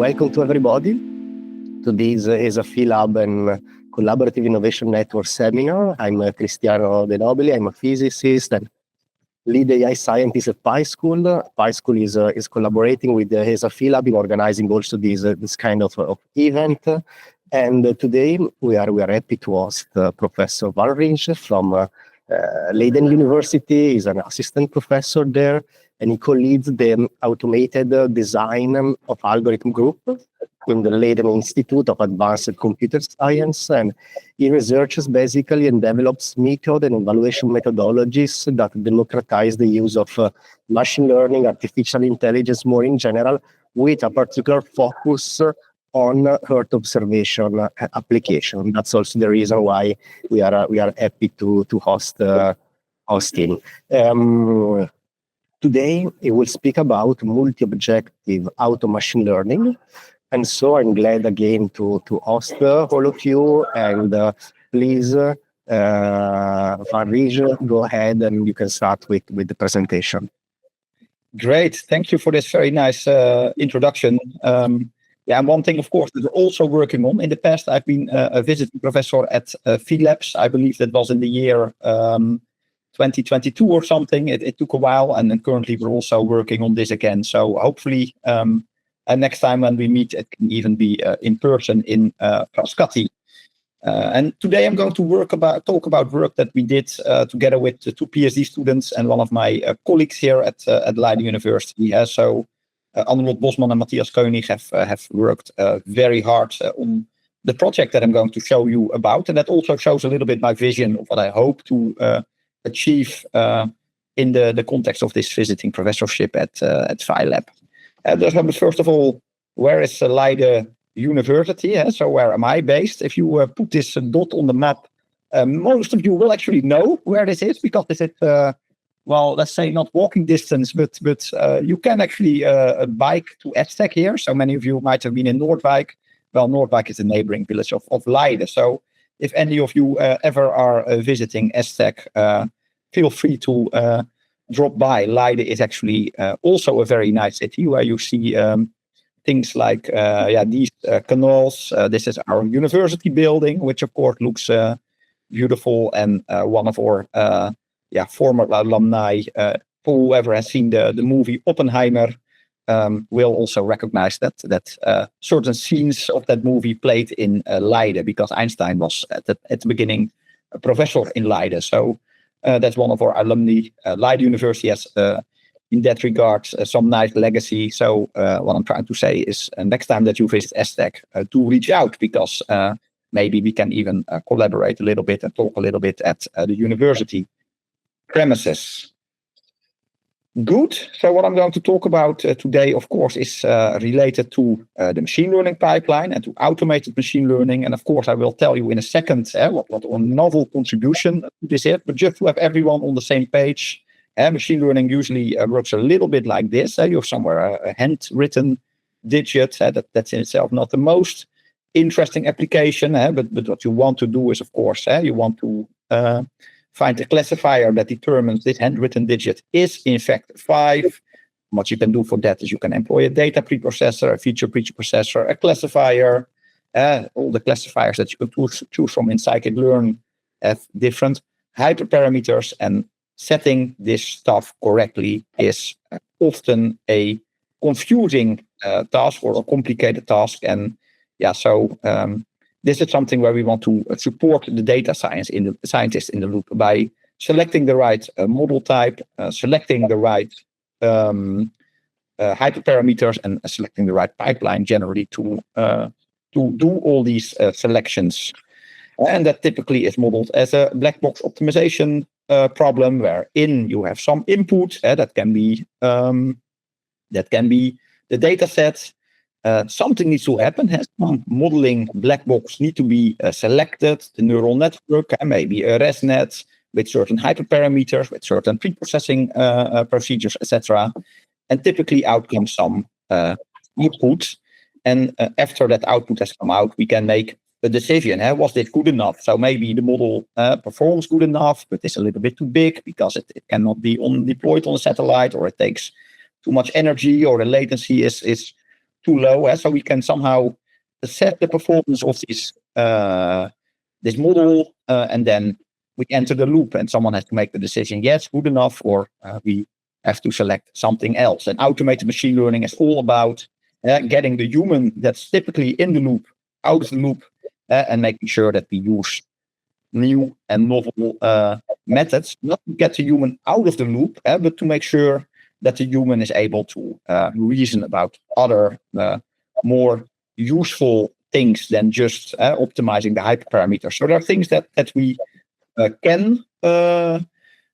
welcome to everybody to this is a Lab and Collaborative Innovation Network seminar. I'm Cristiano De Nobili. I'm a physicist and lead AI scientist at PySchool. PySchool is collaborating with the ESA Lab in organizing also this kind of event. And today we are happy to host Professor Rijn from Leiden University. He's an assistant professor there, and he co-leads the automated design of algorithm group in the Leiden Institute of Advanced Computer Science. And he researches basically and develops method and evaluation methodologies that democratize the use of machine learning, artificial intelligence more in general, with a particular focus on Earth observation application. That's also the reason why we are happy to host him. Today, he will speak about multi-objective auto machine learning. And so I'm glad again to host all of you. And please, Rijn, go ahead and you can start with the presentation. Great. Thank you for this very nice introduction. And one thing, of course, that we're also working on. In the past, I've been a visiting professor at LIACS. I believe that was in the year 2022 or something. It took a while, and then currently we're also working on this again. So hopefully, next time when we meet, it can even be in person in Trustworthy. And today I'm going to talk about work that we did together with the two PhD students and one of my colleagues here at Leiden University. So Annelot Bosman and Matthias Koenig have worked very hard on the project that I'm going to show you about. And that also shows a little bit my vision of what I hope to achieve in the context of this visiting professorship at PhyLab. First of all, where is Leiden University? So where am I based? If you put this dot on the map, most of you will actually know where this is, because this is well, let's say not walking distance, but you can actually bike to Estek here. So many of you might have been in Noordwijk. Well, Noordwijk is a neighboring village of Leiden. So if any of you ever are visiting Estek, feel free to drop by. Leiden is actually also a very nice city where you see things like these canals. This is our university building, which of course looks beautiful, and one of our former alumni, whoever has seen the movie Oppenheimer, will also recognize that certain scenes of that movie played in Leiden, because Einstein was at the beginning a professor in Leiden. So that's one of our alumni. Leiden University has, in that regard, some nice legacy. So what I'm trying to say is, next time that you visit Estek, do reach out, because maybe we can even collaborate a little bit and talk a little bit at the university premises. Good. So what I'm going to talk about today, of course, is related to the machine learning pipeline and to automated machine learning. And of course, I will tell you in a second what a novel contribution this is. But just to have everyone on the same page, machine learning usually works a little bit like this. You have somewhere a handwritten digit. That's in itself not the most interesting application. But what you want to do is, of course, you want to find a classifier that determines this handwritten digit is in fact 5. What you can do for that is you can employ a data preprocessor, a feature preprocessor, a classifier. All the classifiers that you can choose from in scikit-learn have different hyperparameters, and setting this stuff correctly is often a confusing task or a complicated task. And this is something where we want to support the data scientists in the loop by selecting the right model type, selecting the right hyperparameters, and selecting the right pipeline generally to do all these selections. And that typically is modeled as a black box optimization problem, wherein you have some input that can be the data set. Something needs to happen. Some modeling black box need to be selected. The neural network, maybe a ResNet with certain hyperparameters, with certain pre-processing procedures, etc. And typically out comes some output. And after that output has come out, we can make a decision. Was this good enough? So maybe the model performs good enough, but it's a little bit too big because it cannot be deployed on a satellite, or it takes too much energy, or the latency is too low. So we can somehow assess the performance of this model, and then we enter the loop, and someone has to make the decision, yes, good enough, or we have to select something else. And automated machine learning is all about getting the human that's typically in the loop out of the loop, and making sure that we use new and novel methods, not to get the human out of the loop, but to make sure that the human is able to reason about other more useful things than just optimizing the hyperparameters. So there are things that we can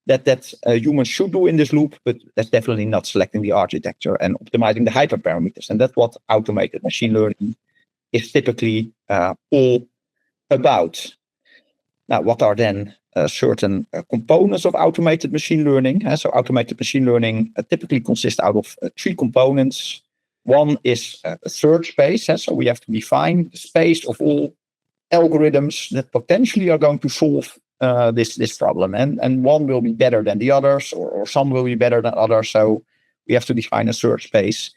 that humans should do in this loop, but that's definitely not selecting the architecture and optimizing the hyperparameters. And that's what automated machine learning is typically all about. Now, what are then certain components of automated machine learning? So automated machine learning typically consists out of 3 components. One is a search space. So we have to define the space of all algorithms that potentially are going to solve this problem. And one will be better than the others, or some will be better than others. So we have to define a search space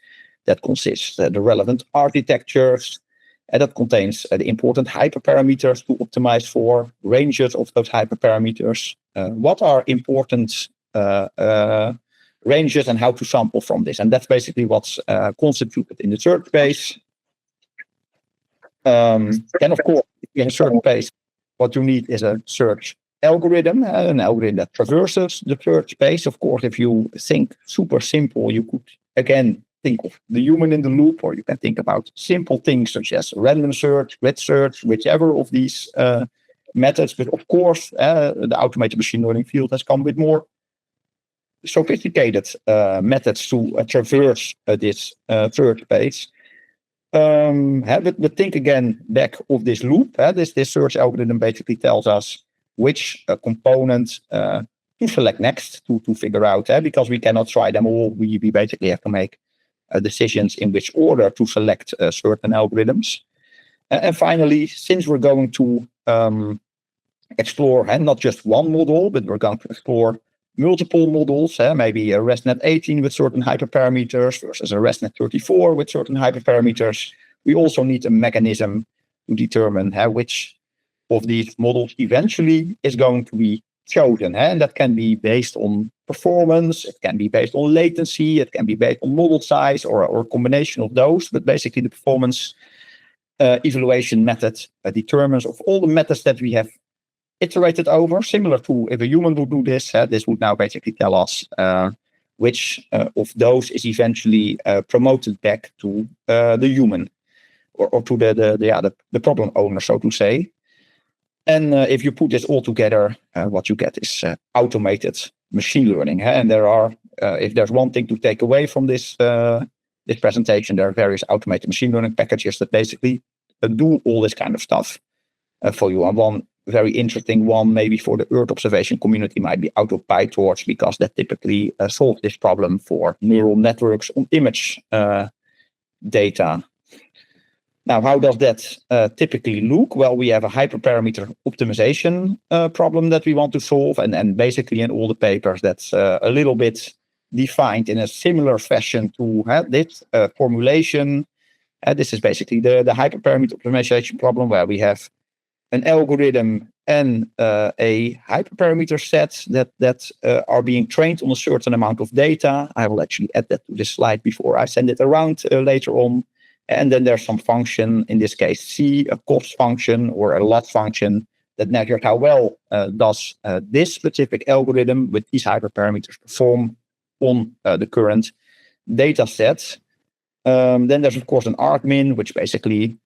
that consists the relevant architectures, and that contains the important hyperparameters to optimize for, ranges of those hyperparameters, what are important ranges, and how to sample from this. And that's basically what's constituted in the search space. Then, of course, in a search space, what you need is a search algorithm, an algorithm that traverses the search space. Of course, if you think super simple, you could, again, think of the human in the loop, or you can think about simple things such as random search, grid search, whichever of these methods. But of course, the automated machine learning field has come with more sophisticated methods to traverse this search space. But think again back of this loop. This search algorithm basically tells us which component to select next to figure out, because we cannot try them all. We basically have to make decisions in which order to select certain algorithms. And finally, since we're going to explore not just one model, but we're going to explore multiple models, maybe a ResNet 18 with certain hyperparameters versus a ResNet 34 with certain hyperparameters, we also need a mechanism to determine which of these models eventually is going to be chosen. And that can be based on performance, it can be based on latency, it can be based on model size, or a combination of those. But basically, the performance evaluation method determines of all the methods that we have iterated over, similar to if a human would do this. This would now basically tell us which of those is eventually promoted back to the human, or to the problem owner, so to say. And if you put this all together, what you get is automated machine learning. And there are, if there's one thing to take away from this presentation, there are various automated machine learning packages that basically do all this kind of stuff for you. And one very interesting one, maybe for the Earth observation community, might be AutoPyTorch, because that typically solves this problem for neural networks on image data. Now, how does that typically look? Well, we have a hyperparameter optimization problem that we want to solve. And basically in all the papers, that's a little bit defined in a similar fashion to this formulation. This is basically the hyperparameter optimization problem, where we have an algorithm and a hyperparameter set that are being trained on a certain amount of data. I will actually add that to this slide before I send it around later on. And then there's some function, in this case C, a cost function or a lot function, that measures how well does this specific algorithm with these hyperparameters perform on the current data set. Then there's, of course, an argmin, which basically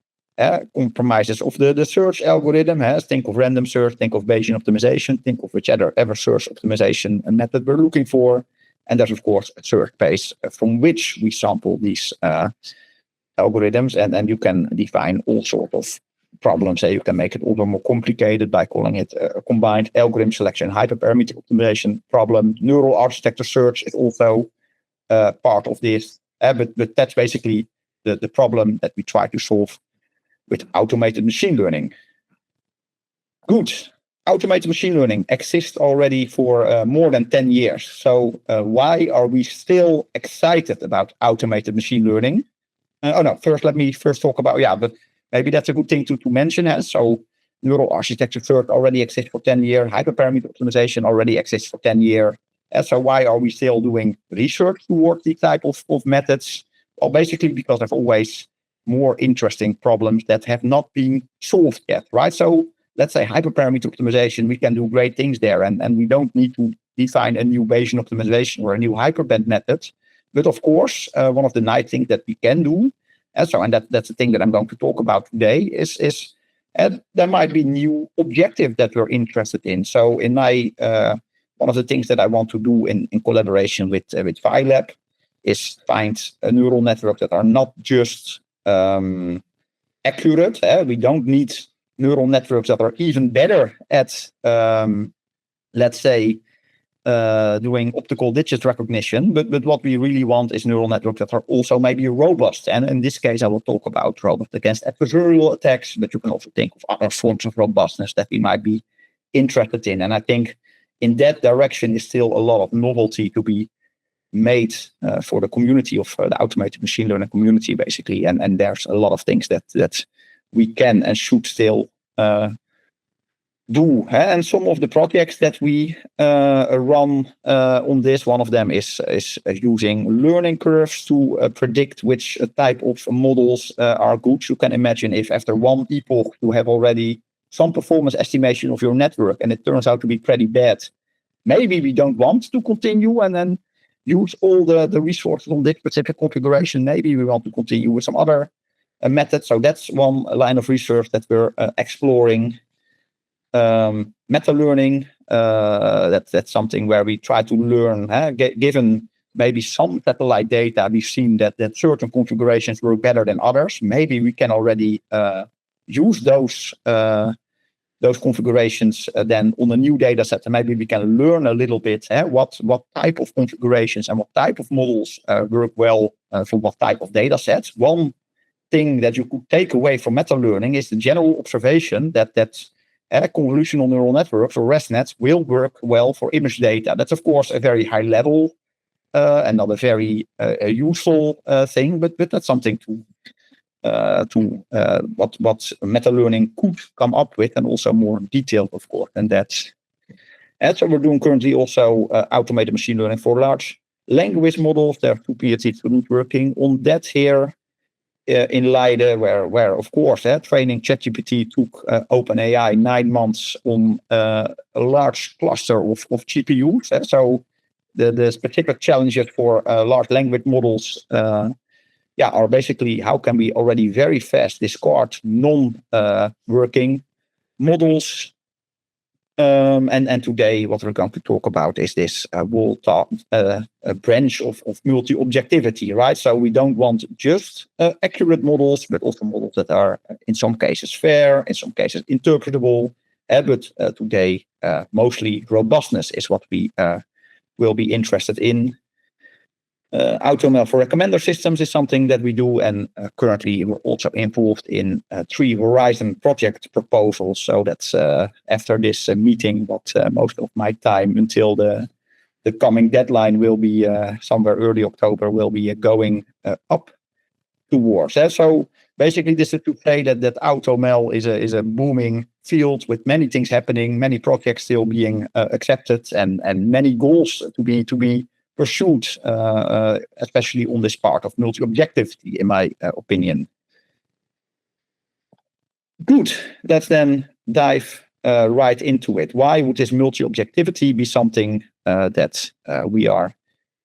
compromises of the search algorithm. Think of random search, think of Bayesian optimization, think of whichever search optimization method we're looking for. And there's, of course, a search space from which we sample these algorithms, and you can define all sorts of problems. You can make it a little more complicated by calling it a combined algorithm selection hyperparameter optimization problem. Neural architecture search is also part of this, but that's basically the problem that we try to solve with automated machine learning. Good. Automated machine learning exists already for more than 10 years. So why are we still excited about automated machine learning? First, let me talk about, but maybe that's a good thing to mention. So neural architecture third already exists for 10 years. Hyperparameter optimization already exists for 10 years. So why are we still doing research towards these type of methods? Well, basically because there's always more interesting problems that have not been solved yet, right? So let's say hyperparameter optimization, we can do great things there, and we don't need to define a new Bayesian optimization or a new hyperband method. But of course, one of the nice things that we can do, and that's the thing that I'm going to talk about today, is there might be new objectives that we're interested in. So in my one of the things that I want to do in collaboration with PhyLab is find a neural network that are not just accurate. We don't need neural networks that are even better at, let's say, doing optical digit recognition, but what we really want is neural networks that are also maybe robust. And in this case, I will talk about robust against adversarial attacks, but you can also think of other forms of robustness that we might be interested in. And I think in that direction is still a lot of novelty to be made for the community of the automated machine learning community, basically. And there's a lot of things that we can and should still do. And some of the projects that we run on this, one of them is using learning curves to predict which type of models are good. You can imagine if after one epoch you have already some performance estimation of your network and it turns out to be pretty bad, maybe we don't want to continue and then use all the resources on this specific configuration. Maybe we want to continue with some other methods. So that's one line of research that we're exploring. Meta learning, that's something where we try to learn, given maybe some satellite data, we've seen that certain configurations work better than others. Maybe we can already use those configurations then on a new data set, and maybe we can learn a little bit what type of configurations and what type of models work well for what type of data sets. One thing that you could take away from meta learning is the general observation that convolutional neural networks or ResNets will work well for image data. That's of course a very high level and not a very useful thing, but that's something to what meta learning could come up with, and also more detailed, of course. And that's so we're doing currently also automated machine learning for large language models. There are 2 PhD students working on that here in Leiden, where of course training ChatGPT took OpenAI 9 months on a large cluster of GPUs. So the specific challenges for large language models are basically how can we already very fast discard non-working models. And today what we're going to talk about is this a branch of multi-objectivity, right? So we don't want just accurate models, but also models that are in some cases fair, in some cases interpretable. But today mostly robustness is what we will be interested in. AutoML for recommender systems is something that we do, and currently we're also involved in 3 Horizon project proposals. So that's after this meeting, what most of my time until the coming deadline will be somewhere early October, will be going up towards. So basically this is to say that AutoML is a booming field with many things happening, many projects still being accepted, and many goals to be pursued, especially on this part of multi-objectivity, in my opinion. Good. Let's then dive right into it. Why would this multi-objectivity be something that we are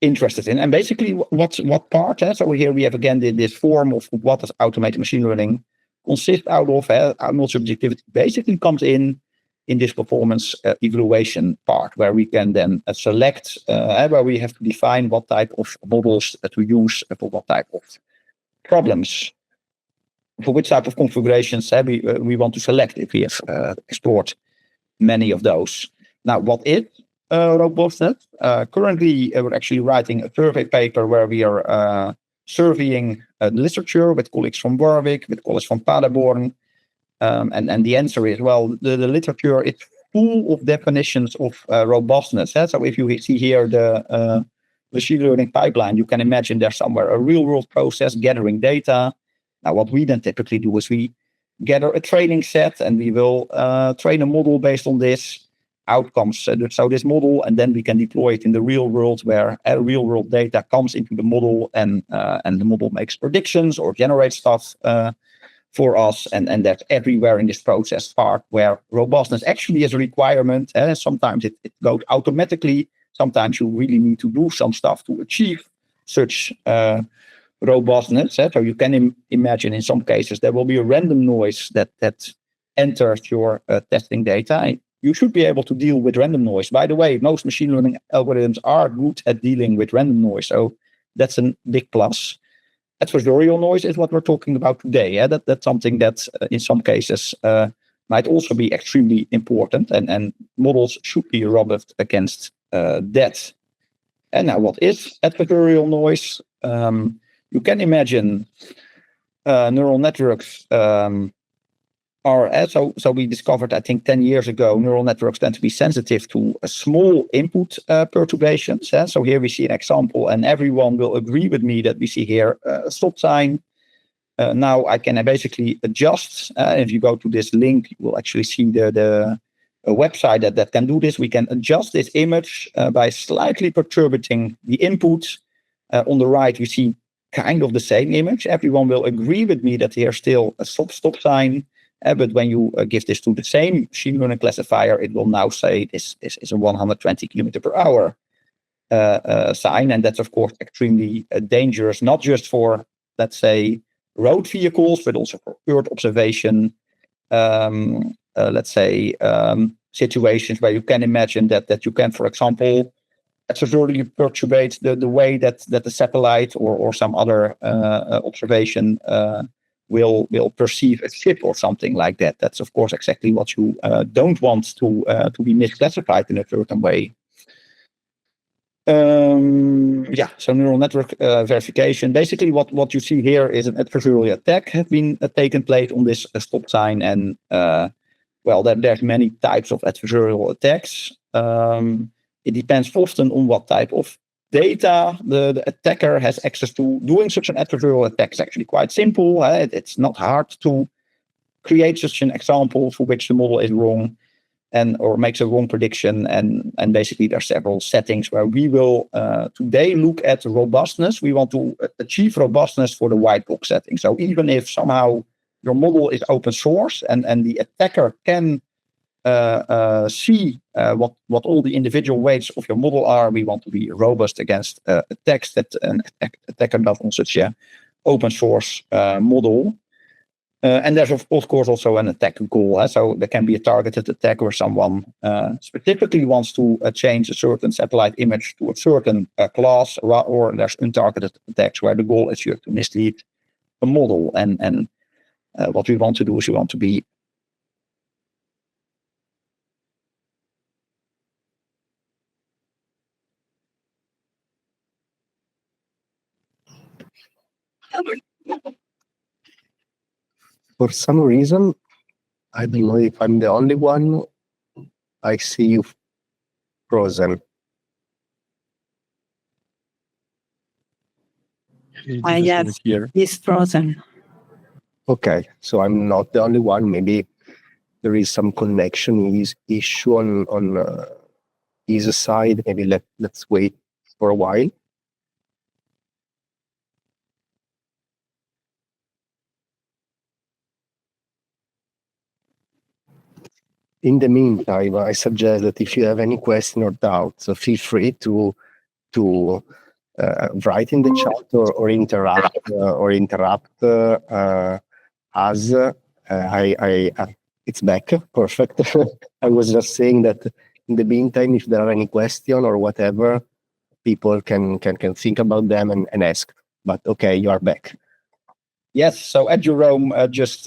interested in? And basically, what part? So here we have again this form of what does automated machine learning consist out of. Multi-objectivity basically comes in this performance evaluation part, where we can then select, where we have to define what type of models to use for what type of problems, for which type of configurations we want to select if we have explored many of those. Now, what is robustness? Currently, we're actually writing a survey paper where we are surveying the literature with colleagues from Warwick, with colleagues from Paderborn. And the answer is, well, the literature is full of definitions of robustness. So if you see here the machine learning pipeline, you can imagine there's somewhere a real world process gathering data. Now, what we then typically do is we gather a training set and we will train a model based on this outcomes. So this model, and then we can deploy it in the real world where real world data comes into the model and the model makes predictions or generates stuff for us. And that's everywhere in this process part where robustness actually is a requirement. Sometimes it goes automatically. Sometimes you really need to do some stuff to achieve such robustness. So you can imagine in some cases there will be a random noise that enters your testing data. You should be able to deal with random noise. By the way, most machine learning algorithms are good at dealing with random noise. So that's a big plus. Adversarial noise is what we're talking about today. That's something that in some cases might also be extremely important. And models should be robust against that. And now what is adversarial noise? You can imagine neural networks so we discovered, I think 10 years ago, neural networks tend to be sensitive to a small input perturbations. So here we see an example, and everyone will agree with me that we see here a stop sign. Now I can basically adjust. If you go to this link, you will actually see the website that can do this. We can adjust this image by slightly perturbating the input. On the right, you see kind of the same image. Everyone will agree with me that here's still a stop sign. But when you give this to the same machine learning classifier, it will now say this is a 120 kilometer per hour sign. And that's, of course, extremely dangerous, not just for, let's say, road vehicles, but also for Earth observation, situations where you can imagine that you can, for example, adversarially perturbate the way that the satellite or some other observation will perceive a ship or something like that. That's, of course, exactly what you don't want to be misclassified in a certain way. So neural network verification. Basically, what you see here is an adversarial attack has been taken place on this stop sign. And, there's many types of adversarial attacks. It depends often on what type of data the attacker has access to. Doing such an adversarial attack is actually quite simple. It's not hard to create such an example for which the model is wrong or makes a wrong prediction. And basically there are several settings where we will today look at robustness. We want to achieve robustness for the white box setting. So even if somehow your model is open source and the attacker can see what all the individual weights of your model are, we want to be robust against attacks that an attacker does on such a open source model. And there's of course also an attack goal. So there can be a targeted attack where someone specifically wants to change a certain satellite image to a certain class, or there's untargeted attacks where the goal is just to mislead a model. And what we want to do is we want to be For some reason, I don't know if I'm the only one, I see you frozen. Yes, he's frozen. Okay, so I'm not the only one. Maybe there is some connection issue on his side. Maybe let's wait for a while. In the meantime, I suggest that if you have any question or doubts, feel free to write in the chat or interrupt us. It's back. Perfect. I was just saying that in the meantime, if there are any question or whatever, people can think about them and ask. But okay, you are back. Yes, so Jerome just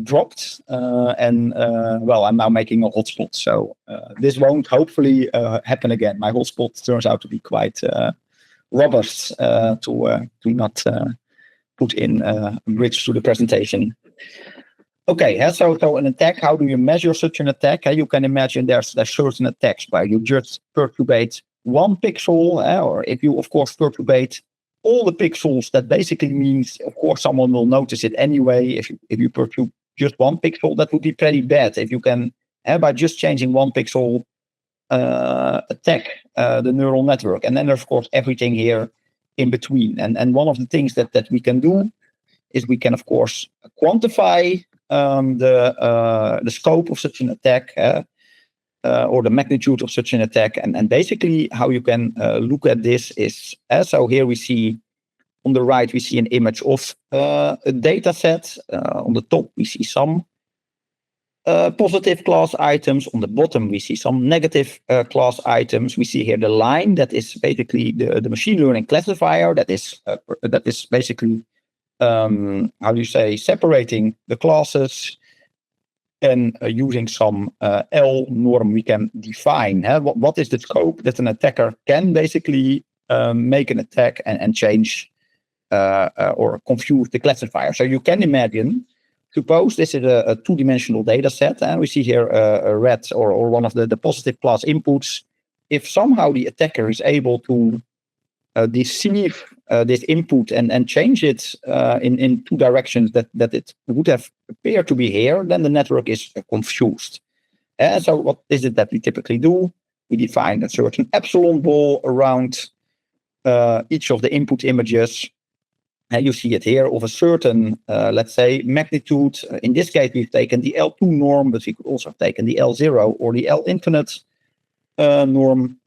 dropped, and I'm now making a hotspot, so this won't hopefully happen again. My hotspot turns out to be quite robust to not put in a bridge to the presentation. Okay, so an attack, how do you measure such an attack? You can imagine there's certain attacks where you just perturbate one pixel, or if you, of course, perturbate all the pixels, that basically means, of course, someone will notice it anyway. If you perturb just one pixel, that would be pretty bad. If you can, by just changing one pixel, attack the neural network. And then there's, of course, everything here in between. And one of the things that we can do is we can, of course, quantify the scope of such an attack, or the magnitude of such an attack. And basically how you can look at this is, so here we see on the right, we see an image of a data set. On the top, we see some positive class items. On the bottom, we see some negative class items. We see here the line that is basically the machine learning classifier that is basically, how do you say, separating the classes. And using some L norm, we can define what is the scope that an attacker can basically make an attack and change or confuse the classifier. So you can imagine, suppose this is a two-dimensional data set, and we see here a red or one of the positive class inputs. If somehow the attacker is able to deceive this input and change it in two directions that it would have appeared to be here, then the network is confused. And so what is it that we typically do? We define a certain epsilon ball around each of the input images. And you see it here of a certain, let's say, magnitude. In this case, we've taken the L2 norm, but we could also have taken the L0 or the L infinite norm.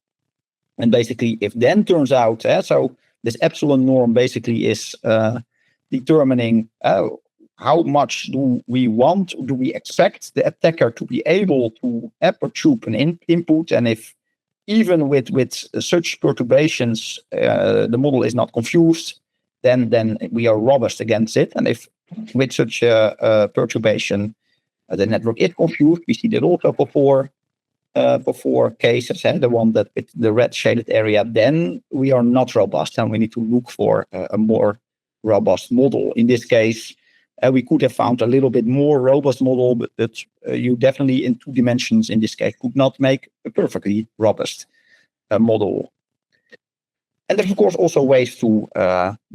And basically, if then turns out, so this epsilon norm basically is determining how much do we expect the attacker to be able to perturb an input. And if even with such perturbations, the model is not confused, then we are robust against it. And if with such perturbation, the network is confused, we see that also for four cases, the one that with the red shaded area, then we are not robust and we need to look for a more robust model. In this case, we could have found a little bit more robust model, but you definitely in two dimensions in this case could not make a perfectly robust model. And there's, of course, also ways to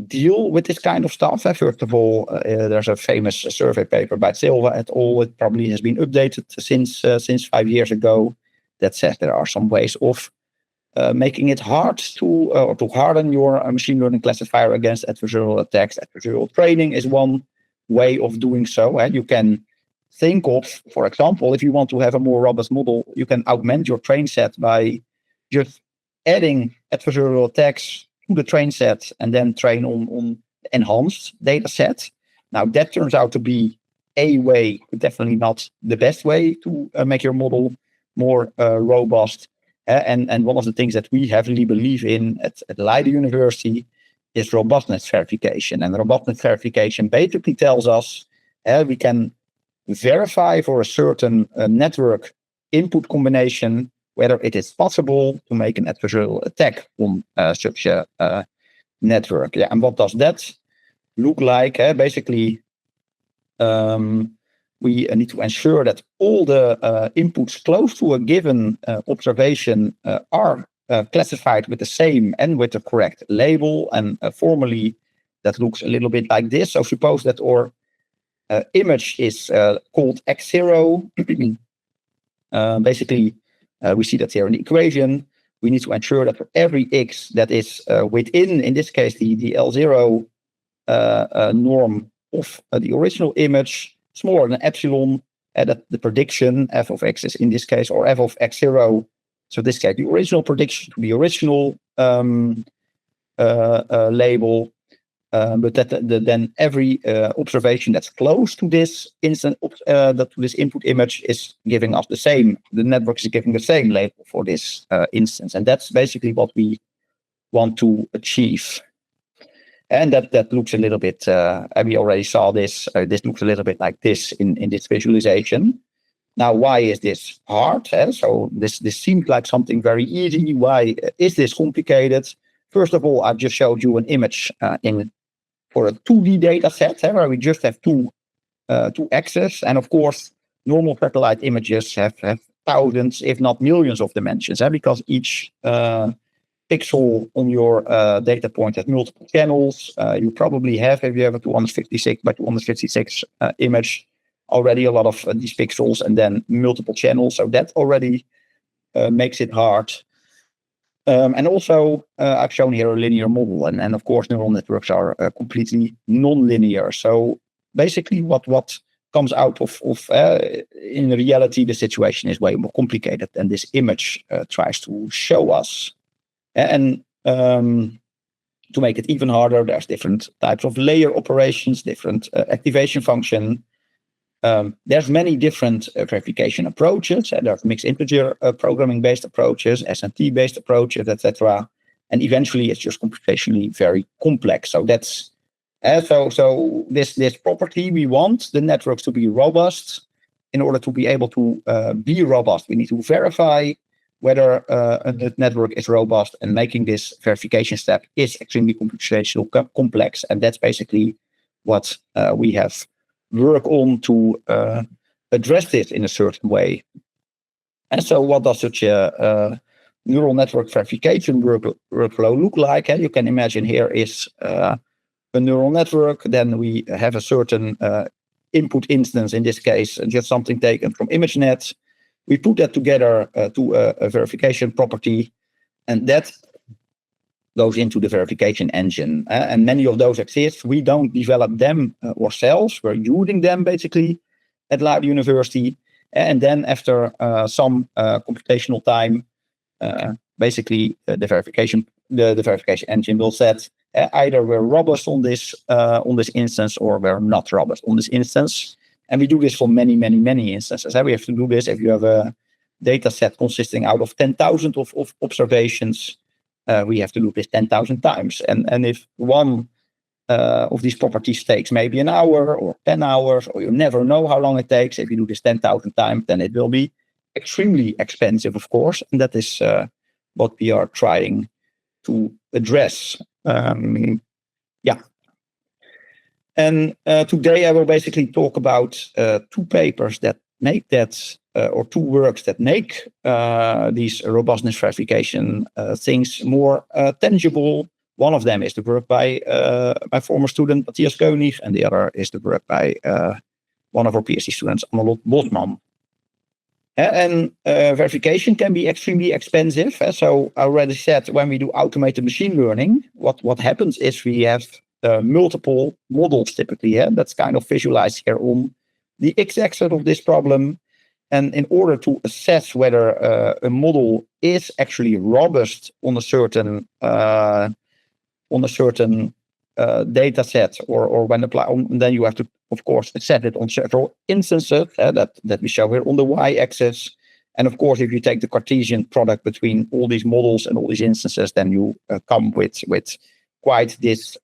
deal with this kind of stuff. First of all, there's a famous survey paper by Silva et al. It probably has been updated since 5 years ago, that says there are some ways of making it hard to harden your machine learning classifier against adversarial attacks. Adversarial training is one way of doing so. You can think of, for example, if you want to have a more robust model, you can augment your train set by just adding adversarial attacks to the train set and then train on enhanced data set. Now that turns out to be a way, but definitely not the best way to make your model more robust. And one of the things that we heavily believe in at Leiden University is robustness verification. And robustness verification basically tells us we can verify for a certain network input combination whether it is possible to make an adversarial attack on such a network. Yeah, and what does that look like? Basically, we need to ensure that all the inputs close to a given observation are classified with the same and with the correct label. And formally, that looks a little bit like this. So suppose that our image is called x0. Basically, we see that here in the equation. We need to ensure that for every x that is within, in this case, the L0 norm of the original image, smaller than epsilon, that the prediction f of x is in this case, or f of x0. So this case, the original prediction to the original label, but that then every observation that's close to this instant, to this input image is giving us the same. The network is giving the same label for this instance, and that's basically what we want to achieve. And that looks a little bit. We already saw this. This looks a little bit like this in this visualization. Now, why is this hard? So this seems like something very easy. Why is this complicated? First of all, I've just showed you an image for a 2D data set where we just have two axes. And of course, normal satellite images have thousands, if not millions of dimensions, because each pixel on your data point has multiple channels. You probably have, if you have a 256 by 256 image, already a lot of these pixels and then multiple channels. So that already makes it hard. And also, I've shown here a linear model, and of course, neural networks are completely non-linear. So basically, what comes out of in reality, the situation is way more complicated than this image tries to show us. And to make it even harder, there's different types of layer operations, different activation function. There's many different verification approaches. There's mixed integer programming-based approaches, SNT-based approaches, etc. And eventually, it's just computationally very complex. So that's so this property, we want the networks to be robust. In order to be able to be robust, we need to verify whether a network is robust, and making this verification step is extremely computational complex. And that's basically what we have work on to address this in a certain way. And so what does such a neural network verification workflow look like? You can imagine here is a neural network. Then we have a certain input instance, in this case, just something taken from ImageNet. We put that together to a verification property, and that goes into the verification engine. And many of those exist. We don't develop them ourselves. We're using them basically at Leiden University. And then after some computational time, basically the verification engine will set either we're robust on this instance or we're not robust on this instance. And we do this for many instances. We have to do this if you have a data set consisting out of 10,000 of observations. We have to do this 10,000 times. And if one of these properties takes maybe an hour or 10 hours, or you never know how long it takes, if you do this 10,000 times, then it will be extremely expensive, of course. And that is what we are trying to address. And today I will basically talk about two papers that make that, or two works that make these robustness verification things more tangible. One of them is the work by my former student Matthias Koenig, and the other is the work by one of our PhD students, Annelot Bosman. And verification can be extremely expensive. So I already said, when we do automated machine learning, what happens is we have multiple models typically. That's kind of visualized here on the x-axis of this problem. And in order to assess whether a model is actually robust on a certain data set, or when applied, then you have to, of course, set it on several instances that we show here on the y-axis. And of course, if you take the Cartesian product between all these models and all these instances, then you come with quite this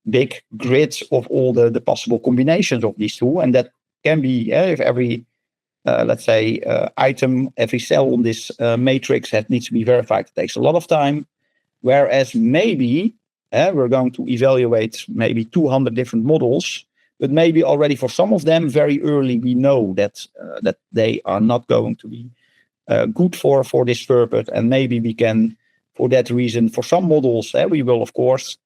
big grid of all the possible combinations of these two. And that can be, if every let's say item, every cell on this matrix needs to be verified, it takes a lot of time. Whereas maybe we're going to evaluate maybe 200 different models, but maybe already for some of them very early we know that they are not going to be good for this purpose, and maybe we can, for that reason, for some models, we will of course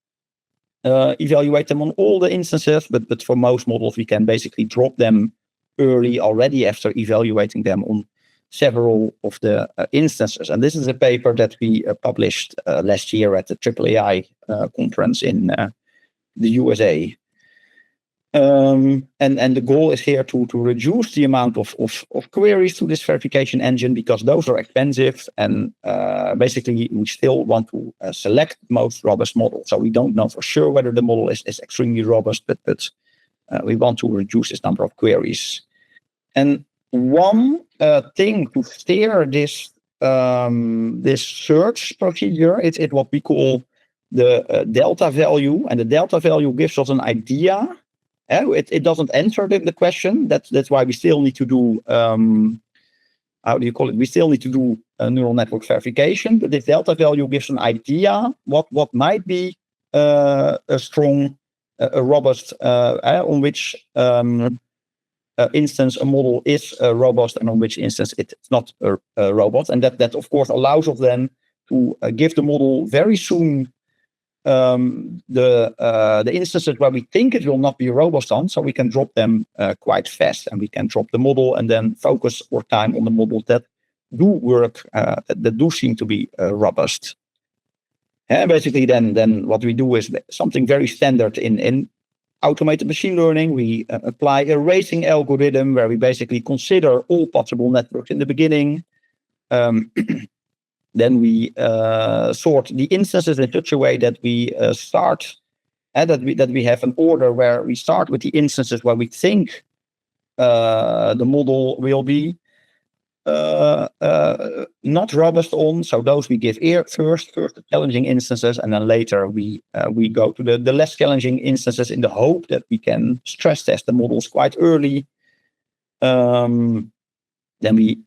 evaluate them on all the instances, but for most models we can basically drop them early already after evaluating them on several of the instances. And this is a paper that we published last year at the AAAI conference in the USA. And the goal is here to reduce the amount of queries to this verification engine, because those are expensive, and basically we still want to select the most robust model. So we don't know for sure whether the model is extremely robust, but we want to reduce this number of queries. And one thing to steer this search procedure is what we call the delta value, and the delta value gives us an idea. It doesn't answer the question. That's why we still need to do how do you call it? We still need to do a neural network verification. But this delta value gives an idea what might be a strong, a robust, on which instance a model is robust, and on which instance it's not robust. And that of course allows us then to give the model very soon the instances where we think it will not be robust on, so we can drop them quite fast, and we can drop the model and then focus our time on the models that do work, that do seem to be robust. And basically, then what we do is something very standard in automated machine learning. We apply a racing algorithm where we basically consider all possible networks in the beginning. Then we sort the instances in such a way that we start, that we have an order where we start with the instances where we think the model will be not robust on. So those we give first the challenging instances, and then later we go to the less challenging instances in the hope that we can stress test the models quite early. Then we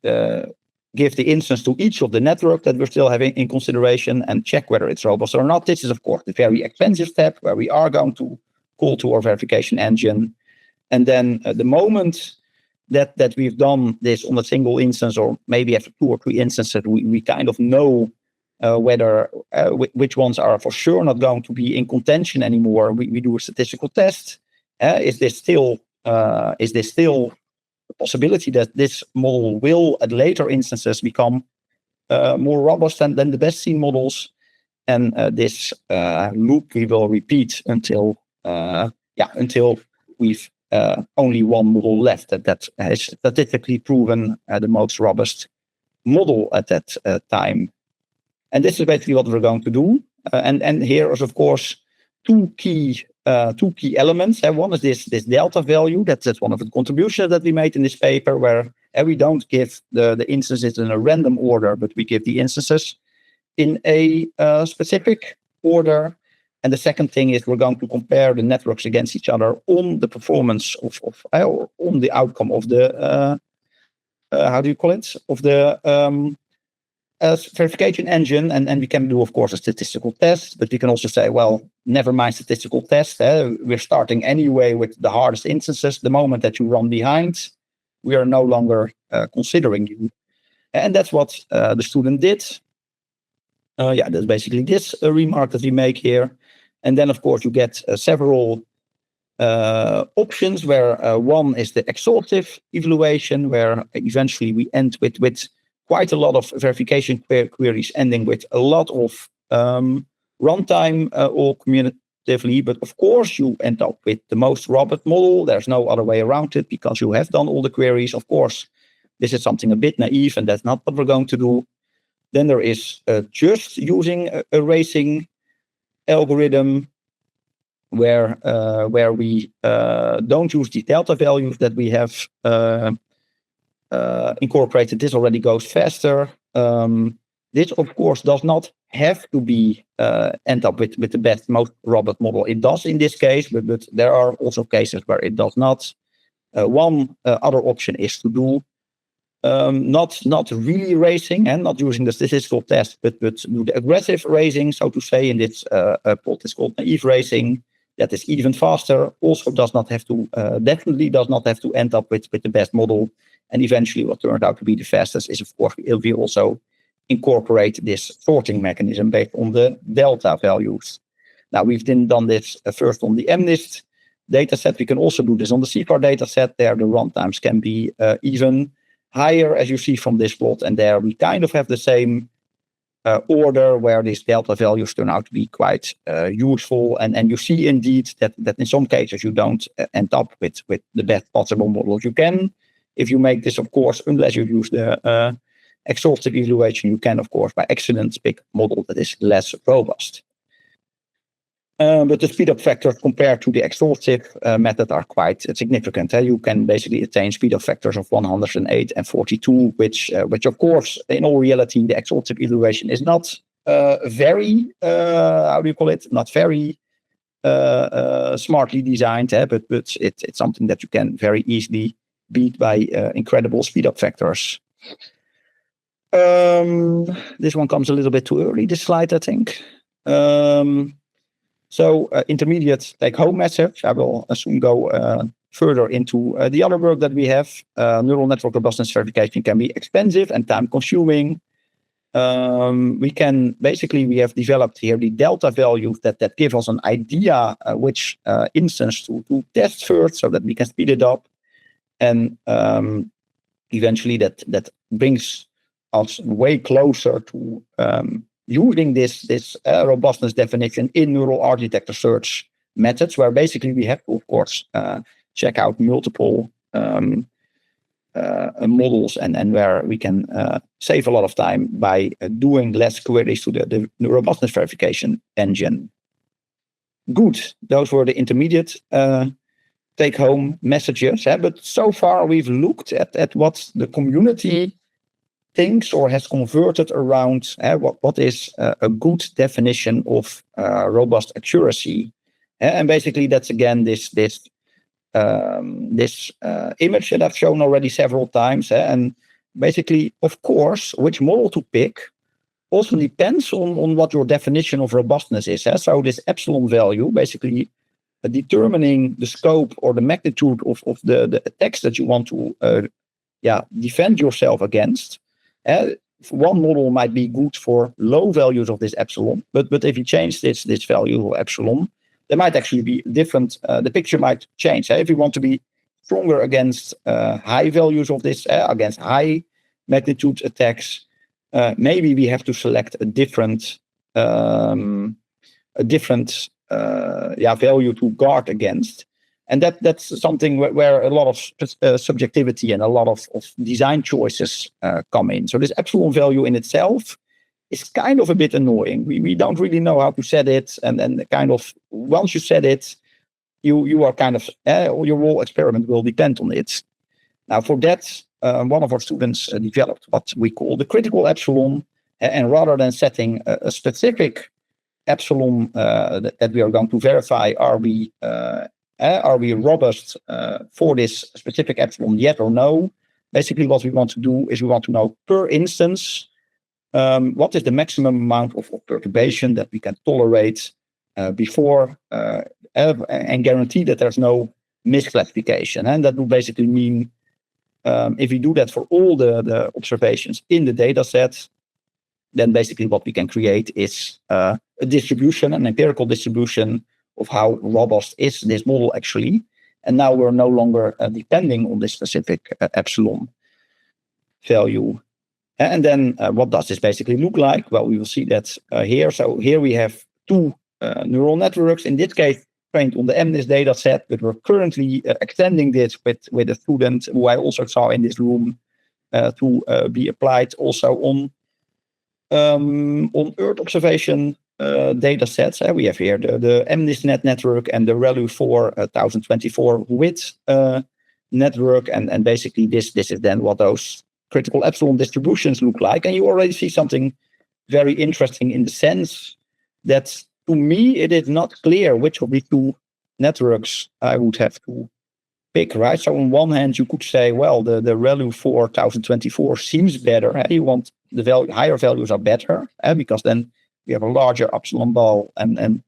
give the instance to each of the network that we're still having in consideration and check whether it's robust or not. This is, of course, the very expensive step where we are going to call to our verification engine. And then the moment that we've done this on a single instance, or maybe after 2 or 3 instances, we kind of know whether which ones are for sure not going to be in contention anymore. We do a statistical test. Is this still the possibility that this model will at later instances become more robust than the best seen models? And this loop we will repeat until we've only one model left that has statistically proven the most robust model at that time. And this is basically what we're going to do. And here is, of course, two key elements. One is this delta value. That's one of the contributions that we made in this paper, where we don't give the instances in a random order, but we give the instances in a specific order. And the second thing is we're going to compare the networks against each other on the performance on the outcome of the of the verification engine. And we can do, of course, a statistical test, but we can also say, well, never mind statistical test. We're starting anyway with the hardest instances. The moment that you run behind, we are no longer considering you. And that's what the student did. That's basically this remark that we make here. And then, of course, you get several options where one is the exhaustive evaluation, where eventually we end with quite a lot of verification queries ending with a lot of runtime all cumulatively. But of course, you end up with the most robust model. There's no other way around it because you have done all the queries. Of course, this is something a bit naive, and that's not what we're going to do. Then there is just using a racing algorithm where we don't use the delta values that we have incorporated. This already goes faster. This, of course, does not have to be end up with the best, most robust model. It does in this case, but there are also cases where it does not. One other option is to do not really racing and not using the statistical test, but do the aggressive racing, so to say. In this plot is called naive racing. That is even faster. Also does not have to, definitely does not have to end up with the best model. And eventually what turned out to be the fastest is, of course, we also incorporate this sorting mechanism based on the delta values. Now, we've then done this first on the MNIST dataset. We can also do this on the CFAR dataset. There, the runtimes can be even higher, as you see from this plot. And there we kind of have the same order where these delta values turn out to be quite useful. And you see indeed that in some cases you don't end up with the best possible models you can. If you make this, of course, unless you use the exhaustive evaluation, you can, of course, by accident pick a model that is less robust. But the speed up factors compared to the exhaustive method are quite significant. You can basically attain speed up factors of 108 and 42, which of course, in all reality, the exhaustive evaluation is not very, not very smartly designed, but it's something that you can very easily beat by incredible speed up factors. This one comes a little bit too early, this slide, I think. So intermediate take-home message. I will soon go further into the other work that we have. Neural network robustness verification can be expensive and time-consuming. we have developed here the delta values that give us an idea which instance to test first, so that we can speed it up, and eventually that brings us way closer to using this robustness definition in neural architecture search methods, where basically we have to, of course, check out multiple models, and where we can save a lot of time by doing less queries to the robustness verification engine. Good. Those were the intermediate take-home messages. But so far we've looked at what the community thinks or has converted around what is a good definition of robust accuracy. And basically that's again this image that I've shown already several times. And basically, of course, which model to pick also depends on what your definition of robustness is. So this epsilon value, basically determining the scope or the magnitude of the attacks that you want to defend yourself against. One model might be good for low values of this epsilon, but if you change this value of epsilon, there might actually be different, the picture might change. If you want to be stronger against high values of this, against high magnitude attacks, maybe we have to select a different value to guard against. And that's something where a lot of subjectivity and a lot of design choices come in. So this epsilon value in itself is kind of a bit annoying. We don't really know how to set it, and then kind of once you set it, you are kind of your whole experiment will depend on it. Now for that, one of our students developed what we call the critical epsilon, and rather than setting a specific epsilon that we are going to verify, are we robust for this specific epsilon, yet or no? Basically, what we want to do is we want to know per instance what is the maximum amount of perturbation that we can tolerate before and guarantee that there's no misclassification. And that will basically mean if we do that for all the observations in the data set, then basically what we can create is a distribution, an empirical distribution of how robust is this model actually. And now we're no longer depending on this specific epsilon value. And then what does this basically look like? Well, we will see that here. So here we have two neural networks, in this case trained on the MNIST data set, but we're currently extending this with a student who I also saw in this room to be applied also on Earth observation data sets. We have here the MNIST network and the ReLU 4024 WIT network, and basically this is then what those critical epsilon distributions look like. And you already see something very interesting in the sense that to me it is not clear which of the two networks I would have to pick, right? So on one hand you could say, well, the ReLU 4024 seems better. You want the higher values are better because then we have a larger epsilon ball, and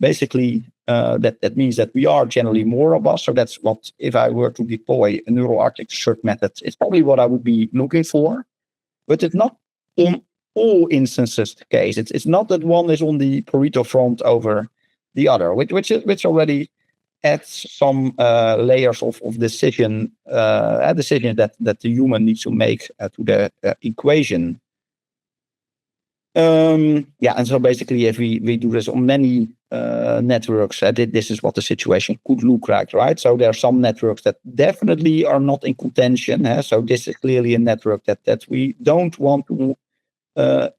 basically that means that we are generally more robust. So that's what, if I were to deploy a neural architecture search method, it's probably what I would be looking for. But it's not in all instances the case. It's not that one is on the Pareto front over the other, which already adds some layers of decision that the human needs to make to the equation. And so basically, if we do this on many networks, this is what the situation could look like, right? So there are some networks that definitely are not in contention. So this is clearly a network that we don't want to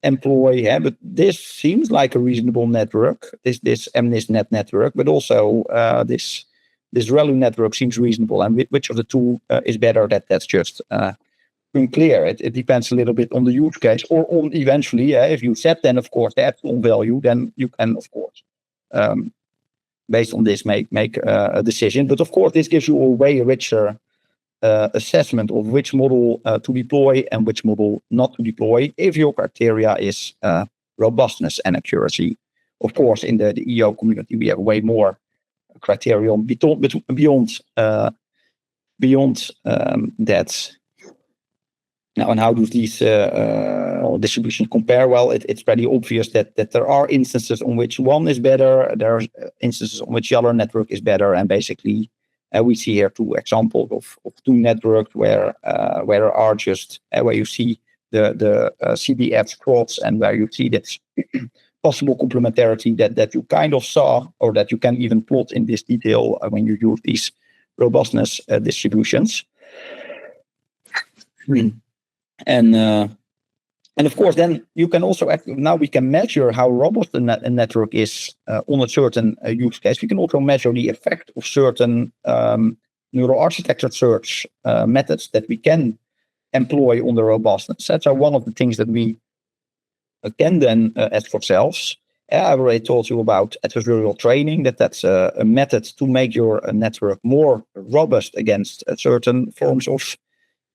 employ. But this seems like a reasonable network, this MNIST network, but also this ReLU network seems reasonable. And which of the two is better? That's just unclear. It depends a little bit on the use case, or on eventually, if you set then of course the epsilon value, then you can of course based on this make a decision. But of course this gives you a way richer assessment of which model to deploy and which model not to deploy if your criteria is robustness and accuracy. Of course in the EO community we have way more criterion beyond that. Now, and how do these distributions compare? Well, it's pretty obvious that there are instances on which one is better. There are instances on which the other network is better. And basically, we see here two examples of two networks where there are just where you see the CBF plots and where you see that possible complementarity that you kind of saw, or that you can even plot in this detail when you use these robustness distributions. And of course, then you can also now we can measure how robust a network is on a certain use case. We can also measure the effect of certain neural architecture search methods that we can employ on the robustness. So one of the things that we can then ask for ourselves. I already told you about adversarial training, that's a method to make your network more robust against certain forms of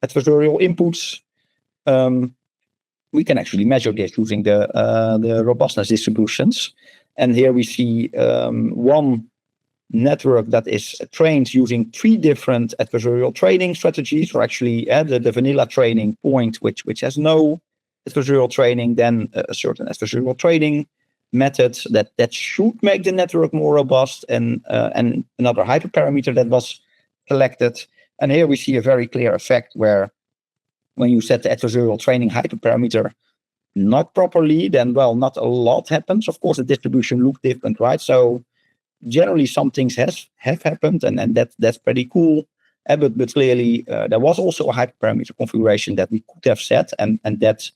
adversarial inputs. We can actually measure this using the robustness distributions. And here we see one network that is trained using 3 different adversarial training strategies, or actually the vanilla training point, which has no adversarial training, then a certain adversarial training method that should make the network more robust, and another hyperparameter that was selected. And here we see a very clear effect where when you set the adversarial training hyperparameter not properly, then, well, not a lot happens. Of course, the distribution looks different, right? So generally some things have happened, and that's pretty cool. But clearly there was also a hyperparameter configuration that we could have set, and that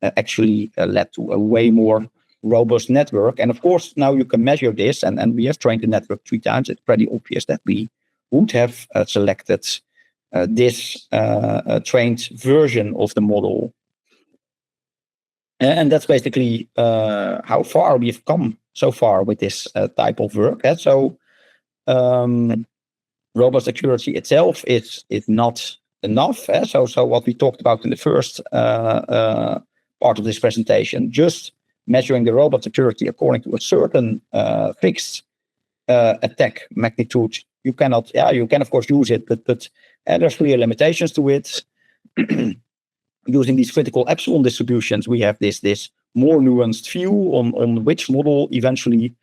actually led to a way more robust network. And of course, now you can measure this, and we have trained the network 3 times. It's pretty obvious that we would have selected this trained version of the model. And that's basically how far we've come so far with this type of work. So robust accuracy itself is not enough. So what we talked about in the first part of this presentation, just measuring the robust accuracy according to a certain fixed attack magnitude, you can of course use it, but there's clear limitations to it. Using these critical epsilon distributions, we have this more nuanced view on which model eventually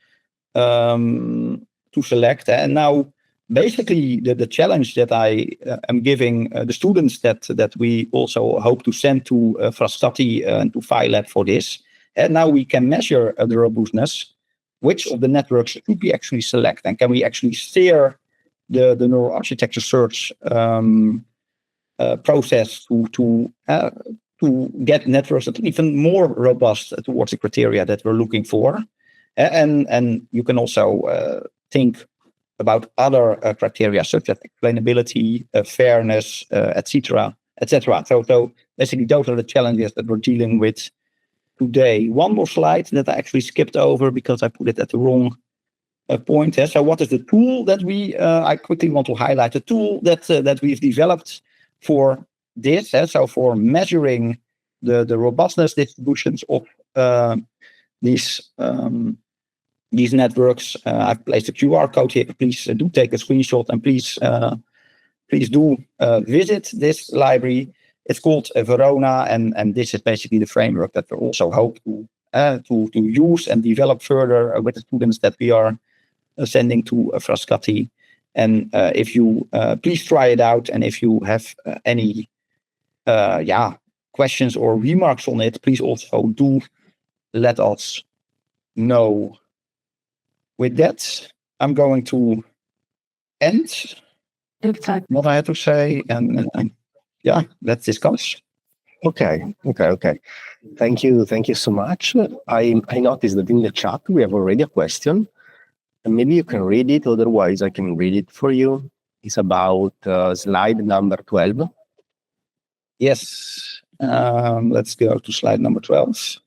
to select. And now, basically, the challenge that I am giving the students that we also hope to send to Trustworthy and to PhiLab for this. And now we can measure the robustness. Which of the networks should we actually select, and can we actually steer the neural architecture search process to get networks that are even more robust towards the criteria that we're looking for. And you can also think about other criteria such as explainability, fairness, etc. So basically those are the challenges that we're dealing with today. One more slide that I actually skipped over because I put it at the wrong point. So what is the tool that I quickly want to highlight the tool that we've developed for this. So for measuring the robustness distributions of these networks, I've placed a QR code here. Please do take a screenshot, and please do visit this library. It's called Verona, and this is basically the framework that we also hope to use and develop further with the students that we are sending to Frascati. And if you please try it out, and if you have any questions or remarks on it, please also do let us know. With that, I'm going to end what I had to say, and let's discuss. Okay. Thank you so much. I noticed that in the chat we have already a question, and maybe you can read it. Otherwise, I can read it for you. It's about slide number 12. Yes. Let's go to slide number 12.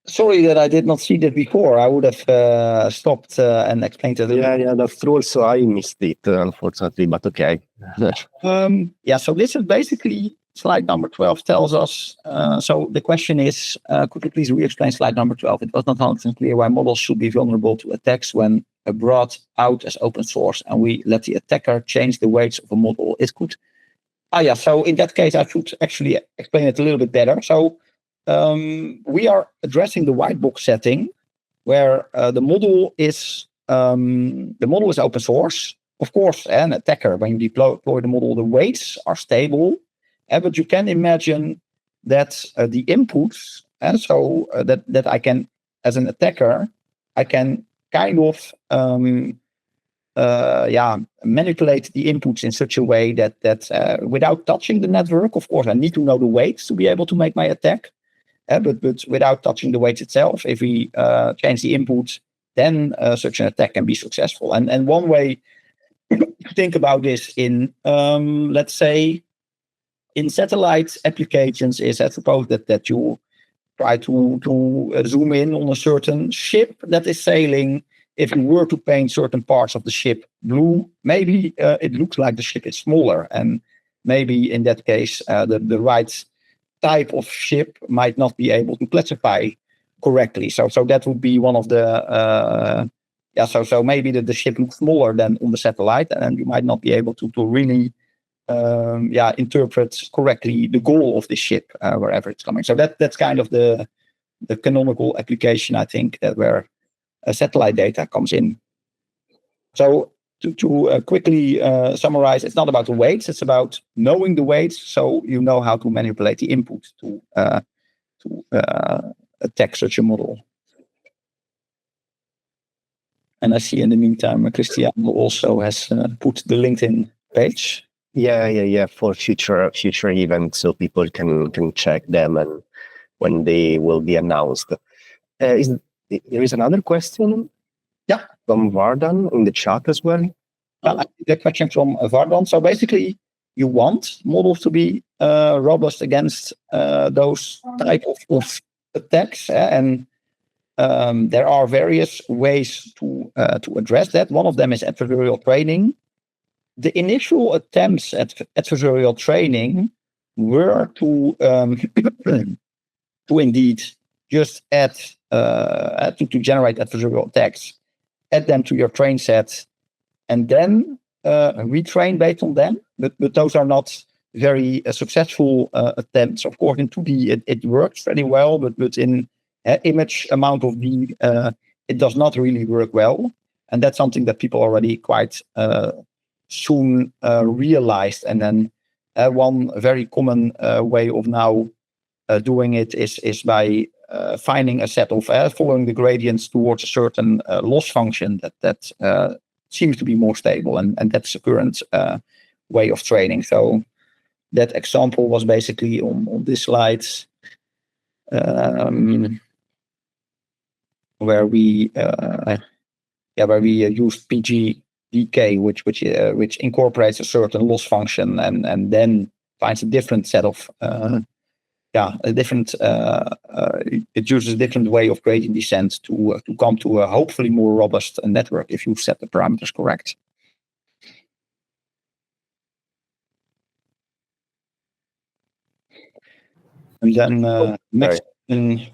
Sorry that I did not see that before. I would have stopped and explained it. Yeah, that's true. Also, I missed it, unfortunately, but okay. So this is basically slide number 12 tells us. So the question is, could you please re-explain slide number 12? It was not 100% clear why models should be vulnerable to attacks when brought out as open source, and we let the attacker change the weights of a model. It could Yeah. So in that case, I should actually explain it a little bit better. So we are addressing the white box setting, where the model is open source. Of course, an attacker, when you deploy the model, the weights are stable, but you can imagine that the inputs, and so that I can, as an attacker, I can kind of manipulate the inputs in such a way that without touching the network. Of course, I need to know the weights to be able to make my attack. But without touching the weights itself, if we change the inputs, then such an attack can be successful. And one way to think about this in, let's say, in satellite applications is, I suppose, that you try to zoom in on a certain ship that is sailing. If you were to paint certain parts of the ship blue, maybe it looks like the ship is smaller. And maybe in that case, the right type of ship might not be able to classify correctly. So that would be one of the so maybe the ship looks smaller than on the satellite, and you might not be able to really interpret correctly the goal of the ship wherever it's coming. So that's kind of the canonical application, I think, that where satellite data comes in. So to quickly summarize, it's not about the weights, it's about knowing the weights, so you know how to manipulate the input to attack such a model. And I see in the meantime, Christian also has put the LinkedIn page. Yeah. For future events, so people can check them and when they will be announced. There is another question. Yeah, from Vardan in the chat as well. The question from Vardan. So basically, you want models to be robust against those type of attacks, and there are various ways to address that. One of them is adversarial training. The initial attempts at adversarial training were to indeed just add to generate adversarial attacks, add them to your train set, and then retrain based on them. But those are not very successful attempts. Of course, in 2D it works very well, but in image amount of D, it does not really work well. And that's something that people already quite soon realized. And then one very common way of now doing it is by finding a set of following the gradients towards a certain loss function that seems to be more stable, and that's the current way of training. So that example was basically on this slide, where we used PGDK, which incorporates a certain loss function and then finds a different set of it uses a different way of gradient descent to come to a hopefully more robust network if you set the parameters correct. And then next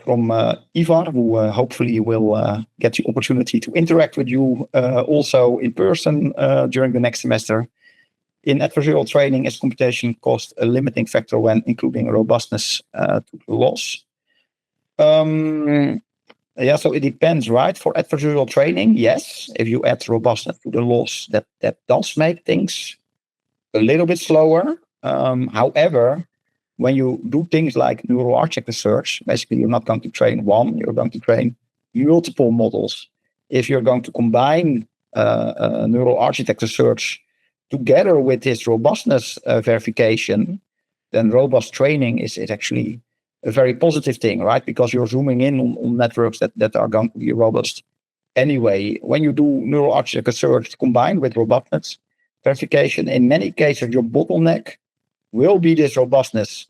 from Ivar, who hopefully will get the opportunity to interact with you also in person during the next semester. In adversarial training, is computation cost a limiting factor when including robustness to the loss? So it depends, right? For adversarial training, yes. If you add robustness to the loss, that does make things a little bit slower. However, when you do things like neural architecture search, basically you're not going to train one, you're going to train multiple models. If you're going to combine neural architecture search together with this robustness verification, then robust training is actually a very positive thing, right? Because you're zooming in on networks that are going to be robust anyway. When you do neural architecture search combined with robustness verification, in many cases, your bottleneck will be this robustness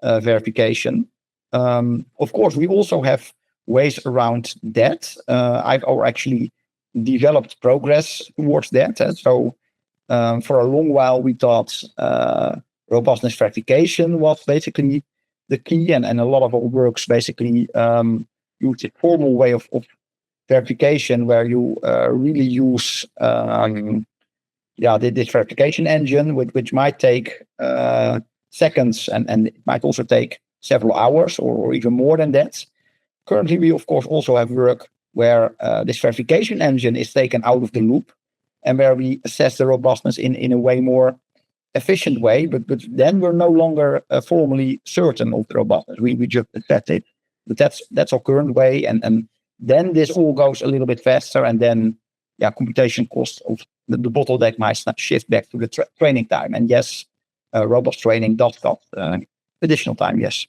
verification. Of course, we also have ways around that. I've actually developed progress towards that. So for a long while, we thought robustness verification was basically the key, and a lot of our works basically use a formal way of verification where you really use this verification engine, which might take seconds, and it might also take several hours or even more than that. Currently, we of course also have work where this verification engine is taken out of the loop, and where we assess the robustness in a way more efficient way, but then we're no longer formally certain of the robustness. We just assess it, but that's our current way, and then this all goes a little bit faster, and then computation costs of the bottleneck might shift back to the training time. And yes, robust training does cost additional time. Yes.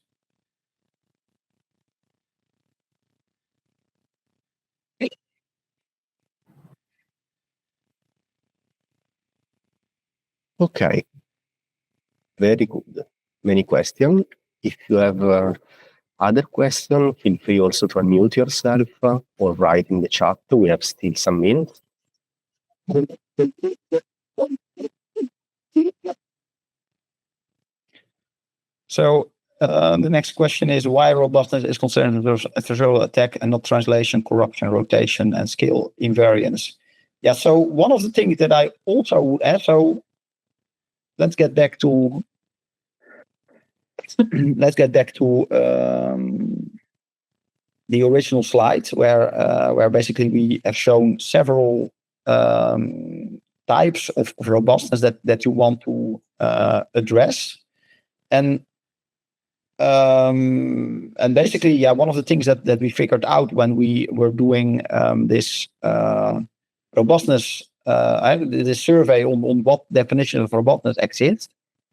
Okay. Very good. Many questions. If you have other questions, feel free also to unmute yourself or write in the chat. We have still some minutes. So the next question is why robustness is concerned with adversarial attack and not translation, corruption, rotation, and scale invariance. Yeah, so one of the things that I also would add, so let's get back to the original slide where basically we have shown several types of robustness that you want to address, and basically, one of the things that we figured out when we were doing this robustness, this survey on what definition of robustness exists,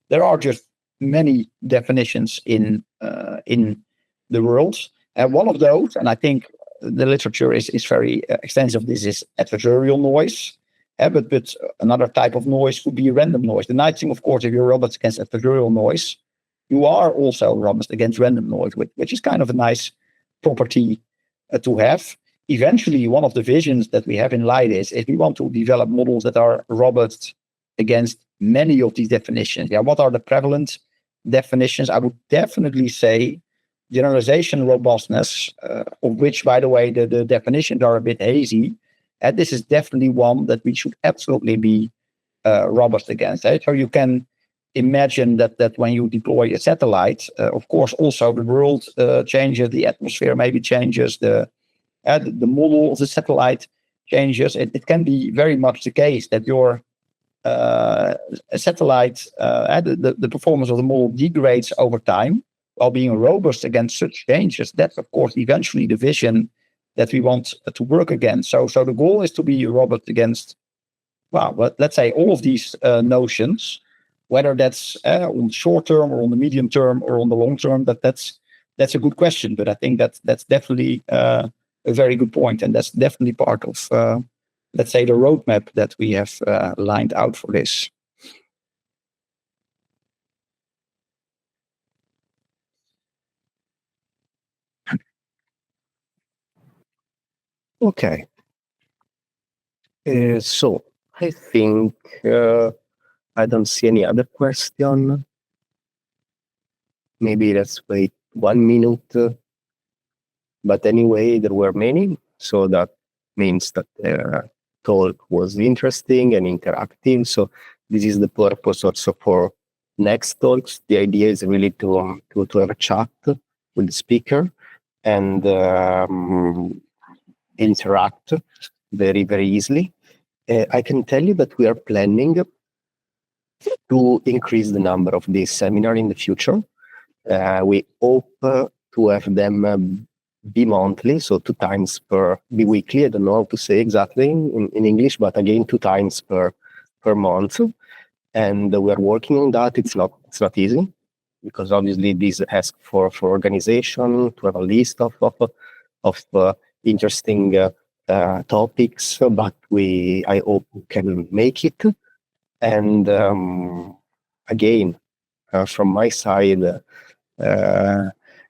there are just many definitions in the world, and one of those, and I think the literature is very extensive. This is adversarial noise, but another type of noise could be random noise. The nice thing, of course, if you're robust against adversarial noise, you are also robust against random noise, which is kind of a nice property to have. Eventually, one of the visions that we have in Leiden is if we want to develop models that are robust against many of these definitions. What are the prevalent definitions? I would definitely say generalization robustness, of which, by the way, the definitions are a bit hazy. And this is definitely one that we should absolutely be robust against. So you can imagine that when you deploy a satellite, of course, also the world changes, the atmosphere maybe changes, the model of the satellite changes. It can be very much the case that your satellite, the performance of the model degrades over time while being robust against such changes. That's, of course, eventually the vision that we want to work against. So the goal is to be robust against, let's say all of these notions, whether that's on short term or on the medium term or on the long term. That's a good question, but I think that's definitely a very good point, and that's definitely part of let's say the roadmap that we have lined out for this. Okay. So I think I don't see any other question. Maybe let's wait 1 minute. But anyway, there were many, so that means that the talk was interesting and interactive. So this is the purpose also for next talks. The idea is really to have a chat with the speaker and interact very, very easily. I can tell you that we are planning to increase the number of these seminars in the future. We hope to have them bi-monthly, so 2 times per bi-weekly. I don't know how to say exactly in English, but again, 2 times per month. And we're working on that. It's not easy, because obviously this asks for organization, to have a list of interesting topics, but I hope we can make it. And again, from my side,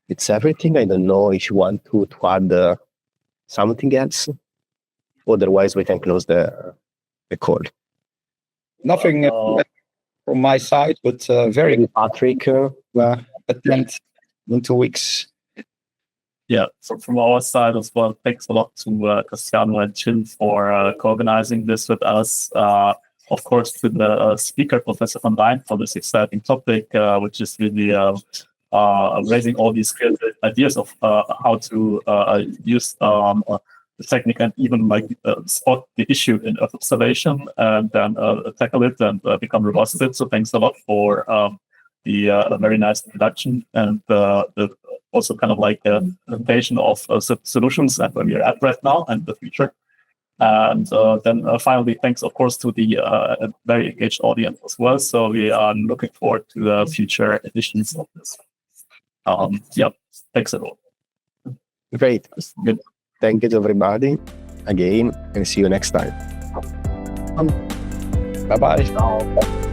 it's everything. I don't know if you want to add something else. Otherwise, we can close the call. Nothing from my side, but very Patrick. attend in 2 weeks. Yeah, from our side as well, thanks a lot to Cristiano and Chin for co-organizing this with us. of course, to the speaker, Professor van Rijn, for this exciting topic, which is really raising all these ideas of how to use the technique and even spot the issue in Earth observation and then tackle it and become robust. So thanks a lot for the very nice introduction and also kind of like a presentation of solutions and where we are at right now and the future. And then finally, thanks, of course, to the very engaged audience as well. So we are looking forward to the future editions of this. Thanks a lot. Great. Good. Thank you to everybody again, and see you next time. Bye-bye.